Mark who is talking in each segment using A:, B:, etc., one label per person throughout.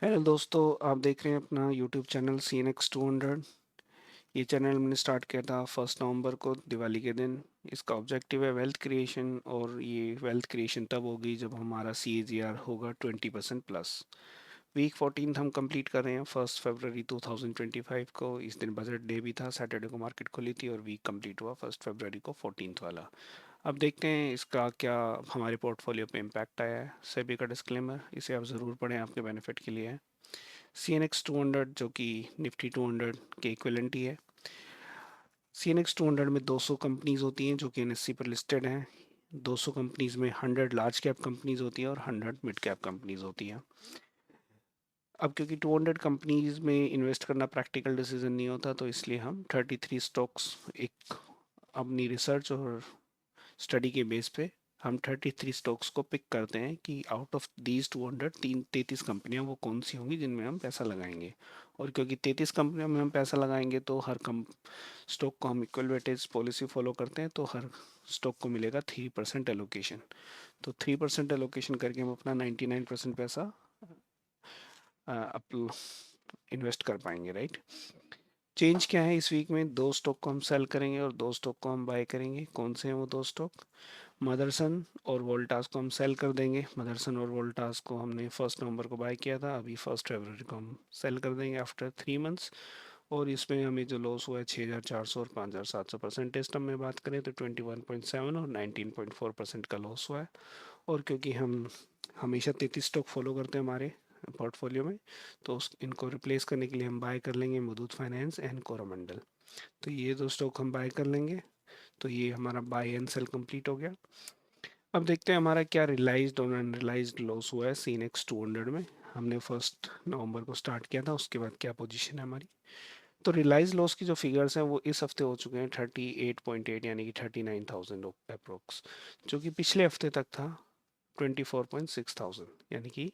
A: Hello दोस्तों, आप देख रहे हैं अपना YouTube channel C N X 200। ये चैनल मैंने स्टार्ट किया था 1 नवंबर को, दिवाली के दिन। इसका ऑब्जेक्टिव है वेल्थ क्रिएशन, और ये वेल्थ क्रिएशन तब होगी जब हमारा सी ए जी आर होगा 20% प्लस। वीक 14 हम कंप्लीट कर रहे हैं 1 फरवरी 2025 को। इस दिन बजट डे भी था, सैटरडे को मार्केट खुली थी और वीक कंप्लीट हुआ 1 फरवरी को 14th वाला। अब देखते हैं इसका क्या हमारे पोर्टफोलियो पे इम्पैक्ट आया है। सेबी का डिस्क्लेमर, इसे आप ज़रूर पढ़ें, आपके बेनिफिट के लिए है। सी एन एक्स 200 जो कि निफ्टी 200 के इक्विवेलेंट ही है। सी एन एक्स 200 में 200 कंपनीज होती हैं जो कि एन एस सी पर लिस्टेड हैं। 200 कंपनीज में 100 लार्ज कैप कंपनीज होती हैं और 100 मिड कैप कंपनीज होती हैं। अब क्योंकि 200 कंपनीज में इन्वेस्ट करना प्रैक्टिकल डिसीजन नहीं होता, तो इसलिए हम 33 स्टॉक्स एक अपनी रिसर्च और स्टडी के बेस पे हम 33 स्टॉक्स को पिक करते हैं कि आउट ऑफ दीज 200 33 कंपनियां वो कौन सी होंगी जिनमें हम पैसा लगाएंगे। और क्योंकि 33 कंपनियों में हम पैसा लगाएंगे तो हर कम स्टॉक को हम इक्वल वेटेज पॉलिसी फॉलो करते हैं, तो हर स्टॉक को मिलेगा 3% एलोकेशन। तो 3% एलोकेशन करके हम अपना 99% पैसा अप इन्वेस्ट कर पाएंगे, राइट। चेंज क्या है इस वीक में? 2 स्टॉक को हम सेल करेंगे और 2 स्टॉक को हम बाय करेंगे। कौन से हैं वो 2 स्टॉक? मदरसन और वोल्टास को हम सेल कर देंगे। मदरसन और वोल्टास को हमने 1 नवंबर को बाय किया था, अभी 1 फरवरी को हम सेल कर देंगे आफ्टर 3 मंथ्स। और इसमें हमें जो लॉस हुआ है 6,400 और 5,700। परसेंटेज टर्म में बात करें तो 21.7 और 19.4% का लॉस हुआ है। और क्योंकि हम हमेशा 33 स्टॉक फॉलो करते हैं हमारे पोर्टफोलियो में, तो इनको रिप्लेस करने के लिए हम बाय कर लेंगे मुथूट फाइनेंस एंड कोरोमंडल। तो ये 2 स्टॉक हम बाय कर लेंगे। तो ये हमारा बाय एंड सेल कंप्लीट हो गया। अब देखते हैं हमारा क्या रियलाइज्ड और अनरियलाइज्ड लॉस हुआ है सीन एक्स 200 में। हमने 1 नवंबर को स्टार्ट किया था, उसके बाद क्या पोजीशन है हमारी। तो रियलाइज लॉस की जो फिगर्स हैं वो इस हफ्ते हो चुके हैं 38.8, यानी कि 39,000 अप्रोक्स, जो कि पिछले हफ्ते तक था 24,600, यानी कि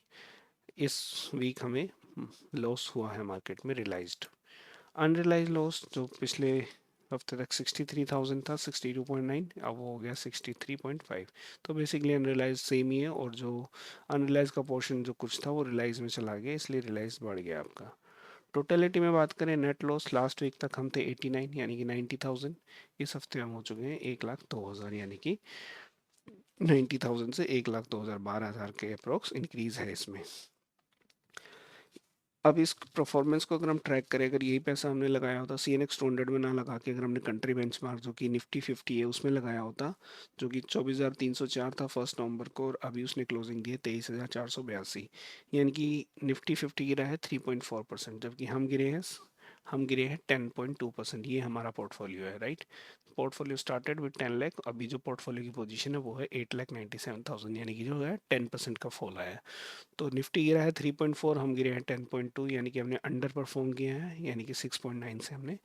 A: इस वीक हमें लॉस हुआ है मार्केट में रियलाइज्ड। अनरियलाइज लॉस जो पिछले हफ्ते तक 63,000 था, 62.9, अब वो हो गया 63.5। तो बेसिकली अनरियलाइज सेम ही है, और जो अनरियलाइज का पोर्शन जो कुछ था वो रियलाइज में चला गया, इसलिए रियलाइज बढ़ गया आपका। टोटलिटी में बात करें, नेट लॉस लास्ट वीक तक हम थे 89, यानी कि 90,000। इस हफ्ते हम हो चुके हैं 1,02,000, यानी कि 90,000 से 1,02,000, 12,000 के अप्रोक्स इंक्रीज है इसमें। अब इस परफॉर्मेंस को अगर हम ट्रैक करें, अगर यही पैसा हमने लगाया होता सी एन एक्स 200 में ना लगा के, अगर हमने कंट्री बेंचमार्क जो कि निफ्टी 50 है उसमें लगाया होता, जो कि 24,304 था 1 नवंबर को, और अभी उसने क्लोजिंग दी है 23,482, यानी कि निफ्टी 50 गिरा है 3.4%, जबकि हम गिरे हैं 10.2%। ये हमारा पोर्टफोलियो है, right. Portfolio started with 10 lakh, अभी जो पोर्टफोलियो की पोजीशन है वो है 8,97,000, यानी कि जो है 10% का फॉल आया है। तो निफ्टी गिरा है 3.4, हम गिरे हैं 10.2, यानी कि हमने अंडर परफॉर्म किया है, यानी कि 6.9 से हमने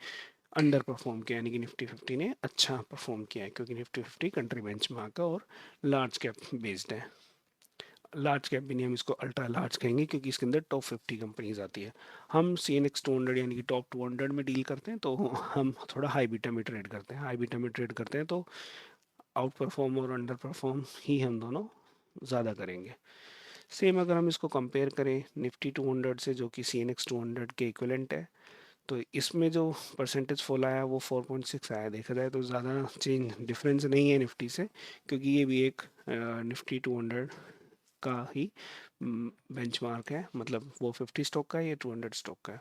A: अंडर परफॉर्म किया, यानी कि निफ्टी 50 ने अच्छा परफॉर्म किया है, क्योंकि निफ्टी 50 कंट्री बेंचमार्क है और लार्ज कैप बेस्ड है। लार्ज कैप भी नहीं, हम इसको अल्ट्रा लार्ज कहेंगे, क्योंकि इसके अंदर टॉप 50 कंपनीज आती है। हम सी एन एक्स 200 यानी कि टॉप 200 में डील करते हैं, तो हम थोड़ा हाई बीटा में ट्रेड करते हैं। हाई बीटा में ट्रेड करते हैं तो आउट परफॉर्म और अंडर परफॉर्म ही हम दोनों ज़्यादा करेंगे। सेम अगर हम इसको कंपेयर करें निफ्टी 200 से, जो कि सी एन एक्स 200 के इक्वलेंट है, तो इसमें जो परसेंटेज फॉल आया वो 4.6 आया। देखा जाए तो ज़्यादा चेंज डिफरेंस नहीं है निफ्टी से, क्योंकि ये भी एक निफ्टी 200 का ही बेंचमार्क है, मतलब वो 50 स्टॉक का है, ये 200 स्टॉक का है।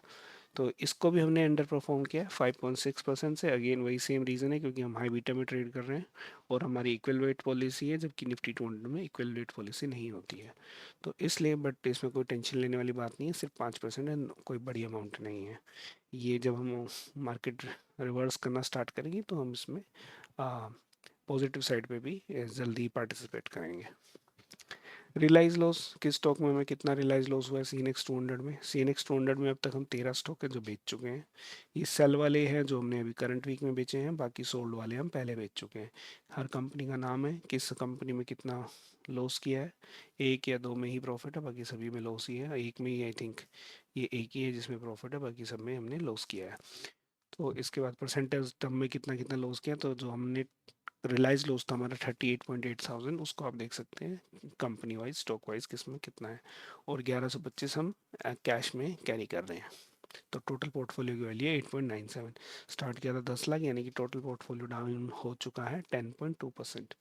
A: तो इसको भी हमने अंडर परफॉर्म किया 5.6% से। अगेन वही सेम रीज़न है, क्योंकि हम हाई बीटा में ट्रेड कर रहे हैं और हमारी इक्वल वेट पॉलिसी है, जबकि निफ्टी 200 में इक्वल वेट पॉलिसी नहीं होती है। तो इसलिए, बट इसमें कोई टेंशन लेने वाली बात नहीं है, सिर्फ 5% है, कोई बड़ी अमाउंट नहीं है। ये जब हम मार्केट रिवर्स करना स्टार्ट करेंगे तो हम इसमें पॉजिटिव साइड पे भी जल्दी पार्टिसिपेट करेंगे। रियलाइज लॉस किस स्टॉक में हमें कितना रियलाइज लॉस हुआ है सी एन एक्स 200 में? सी एन एक्स 200 में अब तक हम 13 स्टॉक है जो बेच चुके हैं। ये सेल वाले हैं जो हमने अभी करंट वीक में बेचे हैं, बाकी सोल्ड वाले हम पहले बेच चुके हैं। हर कंपनी का नाम है, किस कंपनी में कितना लॉस किया है। एक या दो में ही प्रॉफिट है, बाकी सभी में लॉस ही है। एक में ही आई थिंक ये एक ही है जिसमें प्रॉफिट है, बाकी सब में हमने लॉस किया है। तो इसके बाद परसेंटेज टर्म में कितना कितना लॉस किया, तो जो हमने रिलायंस लॉस था हमारा 38,800, उसको आप देख सकते हैं कंपनी वाइज स्टॉक वाइज किसमें कितना है, और 1125 हम कैश में कैरी कर रहे हैं। तो टोटल पोर्टफोलियो की वैल्यू है 8.97। स्टार्ट किया था 10 लाख, यानी कि टोटल पोर्टफोलियो डाउन हो चुका है 10.2%।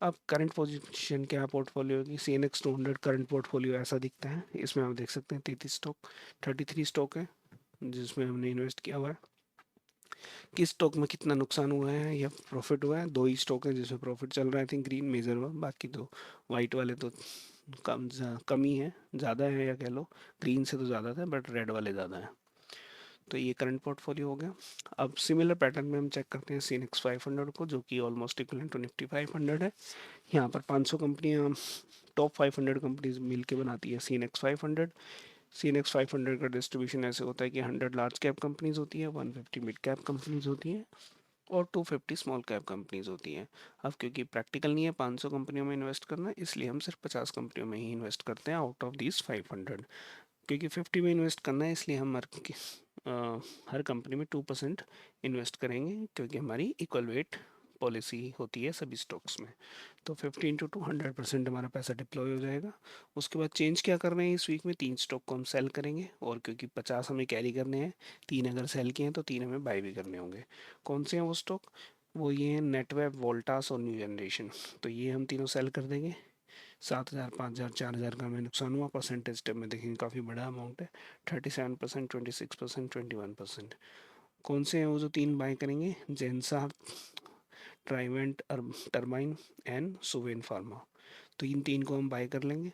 A: अब करंट पोजीशन क्या है पोर्टफोलियो की, CNX 200 करंट पोर्टफोलियो ऐसा दिखता है। इसमें आप देख सकते हैं 33 स्टॉक है जिसमें हमने इन्वेस्ट किया हुआ है। किस स्टॉक में कितना नुकसान हुआ है या प्रॉफिट हुआ है, दो ही स्टॉक है जिसमें प्रॉफिट चल रहा है, आई थिंक ग्रीन मेजर हुआ, बाकी तो वाइट वाले तो कम ही है, ज़्यादा है या कह लो ग्रीन से तो ज़्यादा था बट रेड वाले ज़्यादा है। तो ये करंट पोर्टफोलियो हो गया। अब सिमिलर पैटर्न में हम चेक करते हैं CNX 500 को, जो कि ऑलमोस्ट इक्वलेंट टू निफ्टी 500 है। यहाँ पर 500 कंपनियाँ टॉप 500 कंपनीज मिल के बनाती है CNX 500। CNX 500 का डिस्ट्रीब्यूशन ऐसे होता है कि 100 लार्ज कैप कंपनीज होती है, 150 मिड कैप कंपनीज होती हैं और 250 स्मॉल कैप कंपनीज होती हैं। अब क्योंकि प्रैक्टिकल नहीं है 500 कंपनियों में इन्वेस्ट करना, इसलिए हम सिर्फ 50 कंपनियों में ही इन्वेस्ट करते हैं आउट ऑफ दिस 500। क्योंकि 50 में इन्वेस्ट करना है, इसलिए हम हर कंपनी में 2% इन्वेस्ट करेंगे, क्योंकि हमारी इक्वल वेट पॉलिसी होती है सभी स्टॉक्स में। तो 50 × 2 100% हमारा पैसा डिप्लॉय हो जाएगा। उसके बाद चेंज क्या कर रहे हैं, इस वीक में 3 स्टॉक को हम सेल करेंगे, और क्योंकि 50 हमें कैरी करने हैं, 3 अगर सेल किए हैं तो 3 हमें बाय भी करने होंगे। कौन से हैं वो स्टॉक, वो ये हैं नेटवेब, वोल्टास और न्यू जनरेशन। तो ये हम तीनों सेल कर देंगे। 7,000, 5,000, 4,000 का हमें नुकसान हुआ। परसेंटेज टर्म में देखेंगे काफ़ी बड़ा अमाउंट है, 37%, 26%, 21%। कौन से हैं वो जो 3 बाय करेंगे, जेंसा, ट्राइवेंट टर्बाइन एंड सुवेन फार्मा। तो इन 3 को हम बाय कर लेंगे।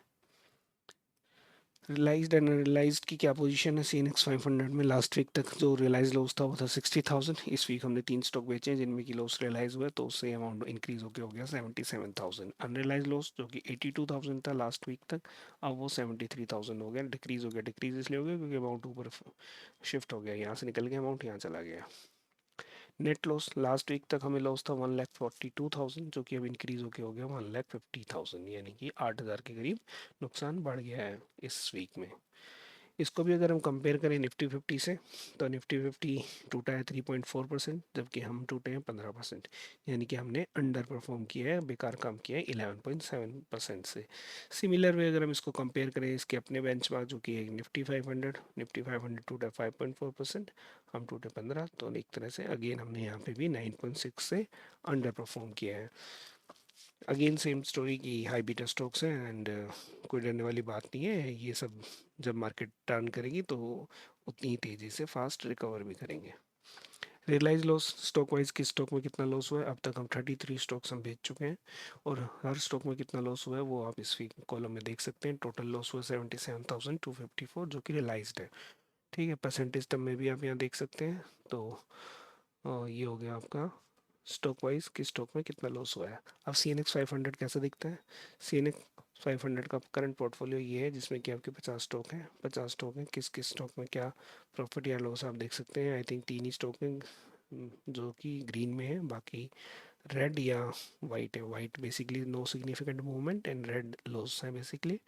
A: रियलाइज्ड एंड अनरियलाइज्ड की क्या पोजीशन है CNX 500 में, लास्ट वीक तक जो रियलाइज लॉस था वो था 60,000। इस वीक हमने 3 स्टॉक बेचे हैं जिनमें की लॉस रियलाइज हुआ है, तो उससे अमाउंट इंक्रीज होकर हो गया 77,000। अनरियलाइज लॉस जो कि 82,000 था लास्ट वीक तक, अब वो 73,000 हो गया, डिक्रीज हो गया। डिक्रीज इसलिए हो गया क्योंकि अमाउंट ऊपर शिफ्ट हो गया, यहाँ से निकल गया अमाउंट, यहाँ चला गया। नेट लॉस लास्ट वीक तक हमें लॉस था 1,42,000, जो कि अब इंक्रीज होकर हो गया 1,50,000, यानी कि 8,000 के करीब नुकसान बढ़ गया है इस वीक में। इसको भी अगर हम कंपेयर करें निफ्टी 50 से, तो निफ्टी 50 टूटा है 3.4%, जबकि हम टूटे हैं 15%, यानी कि हमने अंडर परफॉर्म किया है, बेकार काम किया है 11.7% से। सिमिलर वे अगर हम इसको कंपेयर करें इसके अपने बेंचमार्क जो कि है निफ्टी 500 टूटा 5.4%, हम टूटे 15, तो एक तरह से अगेन हमने यहाँ पे भी 9.6 से अंडर परफॉर्म किया है। अगेन सेम स्टोरी की हाई बीटा स्टॉक्स हैं, एंड कोई डरने वाली बात नहीं है, ये सब जब मार्केट टर्न करेगी तो उतनी ही तेज़ी से फास्ट रिकवर भी करेंगे। रियलाइज लॉस स्टॉक वाइज किस स्टॉक में कितना लॉस हुआ है, अब तक हम 33 स्टॉक्स हम बेच चुके हैं, और हर स्टॉक में कितना लॉस हुआ है वो आप इस वीक कॉलम में देख सकते हैं। टोटल लॉस हुआ 77,254, जो कि रियलाइज्ड है। ठीक है, परसेंटेज टर्म में भी आप यहाँ देख सकते हैं। तो ये हो गया आपका स्टॉक वाइज किस स्टॉक में कितना लॉस हुआ है। अब CNX 500 कैसा दिखता है, CNX 500 का करंट पोर्टफोलियो ये है जिसमें कि आपके 50 स्टॉक हैं। 50 स्टॉक हैं, किस किस स्टॉक में क्या प्रॉफिट या लॉस आप देख सकते हैं। आई थिंक 3 ही स्टॉक हैं जो कि ग्रीन में है, बाकी रेड या वाइट है। White basically no significant movement and red loss है बेसिकली।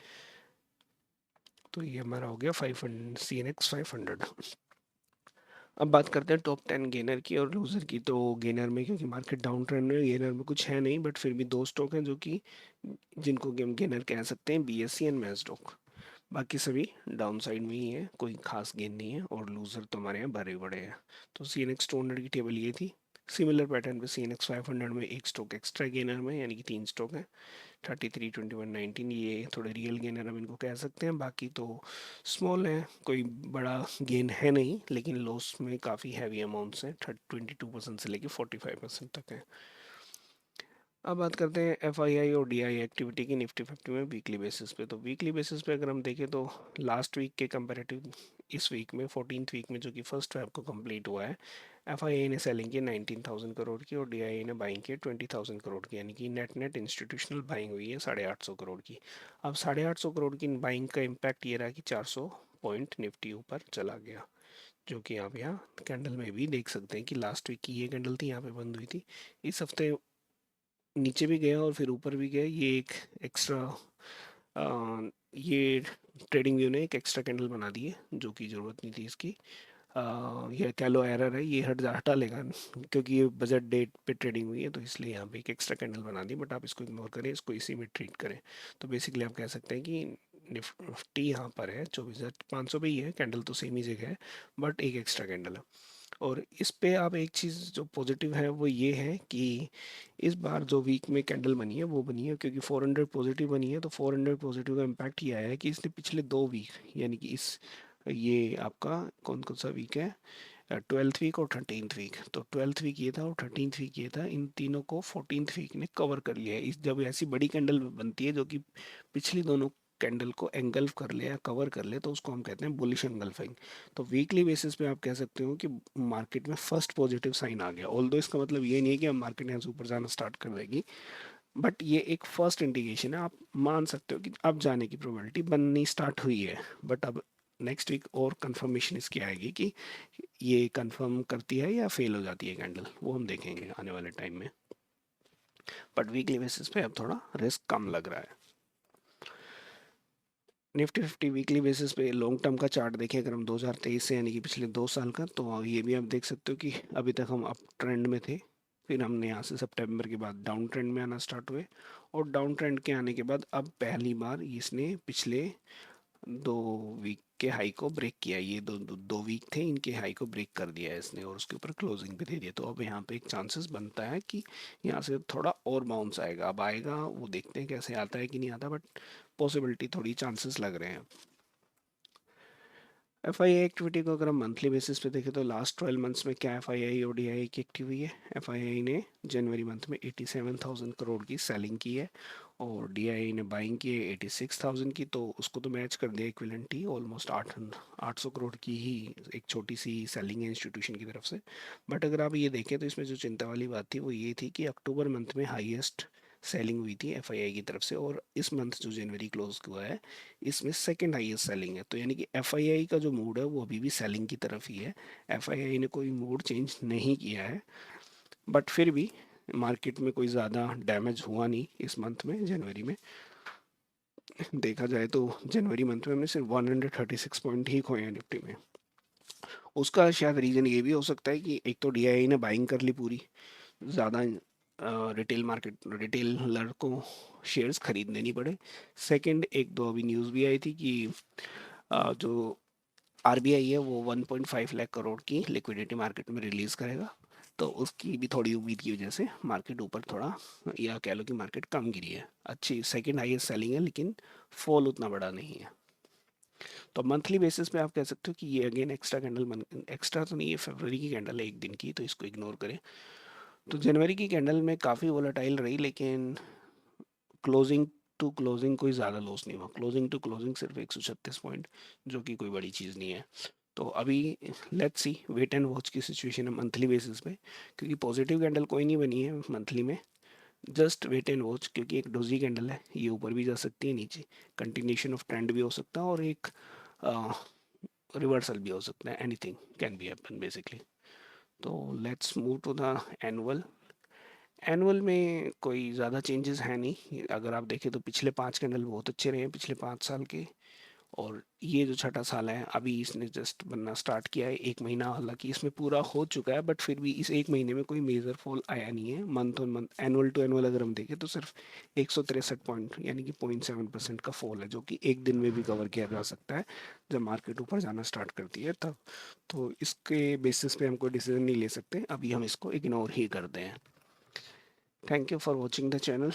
A: तो ये हमारा हो गया 500 CNX 500। अब बात करते हैं टॉप 10 गेनर की और लूज़र की। तो गेनर में क्योंकि मार्केट डाउन ट्रेंड में, गेनर में कुछ है नहीं, बट फिर भी दो स्टॉक हैं जो कि जिनको गेम गेनर कह सकते हैं, BSE एंड मैस्डॉक। बाकी सभी डाउन साइड में ही है, कोई खास गेन नहीं है, और लूज़र तो हमारे यहाँ भरे पड़े हैं। तो CNX 200 की टेबल ये थी। सिमिलर पैटर्न पे CNX 500 में एक स्टॉक एक्स्ट्रा गेनर में, यानी कि 3 स्टॉक हैं, 33, 21, 19, ये थोड़े रियल गेनर हम इनको कह सकते हैं। बाकी तो स्मॉल है, कोई बड़ा गेन है नहीं, लेकिन लॉस में काफ़ी हैवी अमाउंट्स हैं, 22% से लेके 45% तक है। अब बात करते हैं FII और DI एक्टिविटी की निफ्टी 50 में वीकली बेसिस पे। तो वीकली बेसिस पे अगर हम देखें तो लास्ट वीक के कंपैरेटिव इस वीक में 14th वीक में जो कि फर्स्ट वेब को कंप्लीट हुआ है, FII ने सेलिंग की 19,000 करोड़ की और DI ने बाइंग की 20,000 करोड़ की, यानी कि नेट नेट इंस्टीट्यूशनल बाइंग हुई है 850 करोड़ की। अब 850 करोड़ की बाइंग का इम्पैक्ट ये रहा कि 400 पॉइंट निफ्टी ऊपर चला गया, जो कि आप यहाँ कैंडल में भी देख सकते हैं कि लास्ट वीक की ये कैंडल थी, यहाँ पे बंद हुई थी। इस हफ्ते नीचे भी गया और फिर ऊपर भी गया। ये एक एक्स्ट्रा ये ट्रेडिंग व्यू ने एक एक्स्ट्रा कैंडल बना दी है, जो कि ज़रूरत नहीं थी इसकी। ये कह लो एरर है, ये हटा लेगा क्योंकि ये बजट डेट पे ट्रेडिंग हुई है, तो इसलिए यहाँ पे एक एक्स्ट्रा कैंडल बना दी, बट आप इसको इग्नोर करें, इसको इसी में ट्रीट करें। तो बेसिकली आप कह सकते हैं कि निफ्टी यहाँ पर है 24,500 पे ही है, कैंडल तो सेम ही जगह है, बट एक एक्स्ट्रा कैंडल है। और इस पे आप एक चीज़ जो पॉजिटिव है वो ये है कि इस बार जो वीक में कैंडल बनी है वो बनी है क्योंकि 400 पॉजिटिव बनी है, तो 400 पॉजिटिव का इम्पैक्ट ये आया है कि इसने पिछले 2 वीक, यानी कि इस ये आपका कौन कौन सा वीक है, 12th वीक और 13th वीक, तो 12th वीक ये था और 13th वीक ये था, इन तीनों को 14th वीक ने कवर कर लिया है। इस जब ऐसी बड़ी कैंडल बनती है जो कि पिछली दोनों कैंडल को एंगल्फ कर ले या कवर कर ले, तो उसको हम कहते हैं बुलिश एंगल्फिंग। तो वीकली बेसिस पे आप कह सकते हो कि मार्केट में फर्स्ट पॉजिटिव साइन आ गया, ऑल्दो इसका मतलब ये नहीं है कि अब मार्केट यहाँ से ऊपर जाना स्टार्ट कर देगी, बट ये एक फर्स्ट इंडिकेशन है, आप मान सकते हो कि अब जाने की प्रोबेबिलिटी बननी स्टार्ट हुई है। बट अब नेक्स्ट वीक और कंफर्मेशन इसकी आएगी कि ये कंफर्म करती है या फेल हो जाती है कैंडल, वो हम देखेंगे आने वाले टाइम में। बट वीकली बेसिस पे अब थोड़ा रिस्क कम लग रहा है। निफ्टी 50 वीकली बेसिस पे लॉन्ग टर्म का चार्ट देखें अगर हम 2023 से, यानी कि पिछले 2 साल का, तो ये भी आप देख सकते हो कि अभी तक हम अप ट्रेंड में थे, फिर हमने यहाँ से सितंबर के बाद डाउन ट्रेंड में आना स्टार्ट हुए, और डाउन ट्रेंड के आने के बाद अब पहली बार इसने पिछले 2 वीक के हाई को ब्रेक किया, ये दो वीक थे, इनके हाई को ब्रेक कर दिया है इसने और उसके ऊपर क्लोजिंग भी दे दिया। तो अब यहाँ पे एक चांसेस बनता है कि यहाँ से थोड़ा और बाउंस आएगा, अब आएगा वो देखते हैं कैसे आता है कि नहीं आता, बट पॉसिबिलिटी थोड़ी चांसेस लग रहे हैं। एफ आई आई एक्टिविटी को अगर हम मंथली बेसिस पे देखें तो लास्ट 12 मंथ्स में क्या एफ आई आई और डी आई की एक्टिव हुई है। एफ आई आई ने जनवरी मंथ में 87,000 करोड़ की सेलिंग की है और डी आई ने बाइंग की है 86,000 की, तो उसको तो मैच कर दिया इक्विवेलेंट ही, ऑलमोस्ट 800 करोड़ की ही एक छोटी सी सेलिंग है इंस्टीट्यूशन की तरफ से। बट अगर आप ये देखें तो इसमें जो चिंता वाली बात थी वो ये थी कि अक्टूबर मंथ में हाईएस्ट सेलिंग हुई थी एफआईआई की तरफ से, और इस मंथ जो जनवरी क्लोज हुआ है इसमें सेकंड हाईएस्ट सेलिंग है, तो यानी कि एफआईआई का जो मूड है वो अभी भी सेलिंग की तरफ ही है। एफआईआई ने कोई मूड चेंज नहीं किया है, बट फिर भी मार्केट में कोई ज़्यादा डैमेज हुआ नहीं इस मंथ में। जनवरी में देखा जाए तो जनवरी मंथ में हमने सिर्फ 136 पॉइंट ही खोए हैं निफ्टी में। उसका शायद रीज़न ये भी हो सकता है कि एक तो डीआईआई ने बाइंग कर ली पूरी, ज़्यादा रिटेल मार्केट रिटेलर को शेयर्स खरीदने नहीं पड़े। सेकंड, एक दो अभी न्यूज़ भी आई थी कि जो आरबीआई है वो 1.5 लाख करोड़ की लिक्विडिटी मार्केट में रिलीज़ करेगा, तो उसकी भी थोड़ी उम्मीद की वजह से मार्केट ऊपर थोड़ा, या कह लो कि मार्केट कम गिरी है। अच्छी सेकंड हाईएस्ट सेलिंग है लेकिन फॉल उतना बड़ा नहीं है। तो मंथली बेसिस पे आप कह सकते हो कि ये अगेन एक्स्ट्रा कैंडल, एक्स्ट्रा तो नहीं, ये फरवरी की कैंडल है एक दिन की, तो इसको इग्नोर करें। तो जनवरी की कैंडल में काफ़ी वोलेटाइल रही, लेकिन क्लोजिंग टू क्लोजिंग कोई ज़्यादा लॉस नहीं हुआ, क्लोजिंग टू क्लोजिंग सिर्फ 136 पॉइंट, जो कि कोई बड़ी चीज़ नहीं है। तो अभी let's see, wait and watch की सिचुएशन है मंथली बेसिस पे, क्योंकि पॉजिटिव कैंडल कोई नहीं बनी है मंथली में, जस्ट वेट एंड वॉच, क्योंकि एक डोजी कैंडल है, ये ऊपर भी जा सकती है, नीचे कंटिन्यूशन ऑफ ट्रेंड भी हो सकता है, और एक रिवर्सल भी हो सकता है, anything can be happen basically. तो let's move to the annual. Annual में कोई ज़्यादा चेंजेस है नहीं, अगर आप देखें तो पिछले 5 कैंडल बहुत अच्छे रहे हैं पिछले 5 साल के, और ये जो छठा साल है अभी इसने जस्ट बनना स्टार्ट किया है, 1 महीना हालांकि इसमें पूरा हो चुका है, बट फिर भी इस 1 महीने में कोई मेजर फॉल आया नहीं है। Month on month, annual to annual अगर हम देखें तो सिर्फ 163 पॉइंट यानी कि 0.7% का फॉल है, जो कि एक दिन में भी कवर किया जा सकता है जब मार्केट ऊपर जाना स्टार्ट करती है तब। तो इसके बेसिस पे हम कोई डिसीजन नहीं ले सकते, अभी हम इसको इग्नोर ही करते हैं। Thank you for watching the channel.